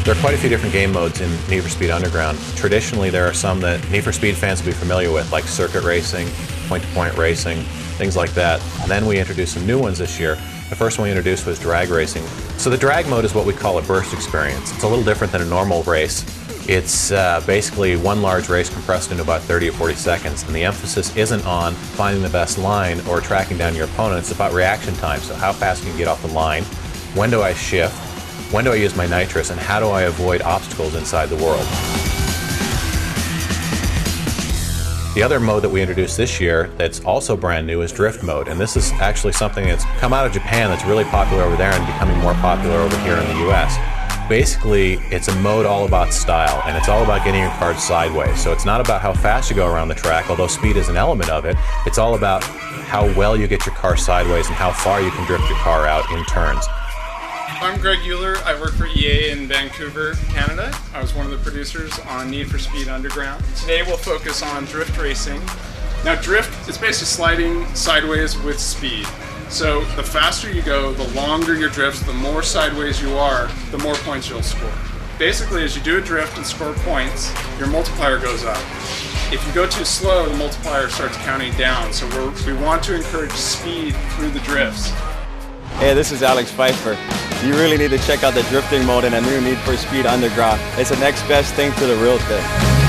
There are quite a few different game modes in Need for Speed Underground. Traditionally, there are some that Need for Speed fans will be familiar with, like circuit racing, point-to-point racing, things like that. And then we introduced some new ones this year. The first one we introduced was drag racing. So the drag mode is what we call a burst experience. It's a little different than a normal race. It's basically one large race compressed into about 30 or 40 seconds, and the emphasis isn't on finding the best line or tracking down your opponent. It's about reaction time, so how fast can you get off the line, when do I shift, when do I use my nitrous, and how do I avoid obstacles inside the world. The other mode that we introduced this year that's also brand new is drift mode, and this is actually something that's come out of Japan that's really popular over there and becoming more popular over here in the US. Basically, it's a mode all about style, and it's all about getting your car sideways. So it's not about how fast you go around the track, although speed is an element of it. It's all about how well you get your car sideways and how far you can drift your car out in turns. I'm Greg Euler. I work for EA in Vancouver, Canada. I was one of the producers on Need for Speed Underground. Today we'll focus on drift racing. Now drift is basically sliding sideways with speed. So the faster you go, the longer your drifts, the more sideways you are, the more points you'll score. Basically, as you do a drift and score points, your multiplier goes up. If you go too slow, the multiplier starts counting down. So we want to encourage speed through the drifts. Hey, this is Alex Pfeiffer. You really need to check out the drifting mode in a new Need for Speed Underground. It's the next best thing to the real thing.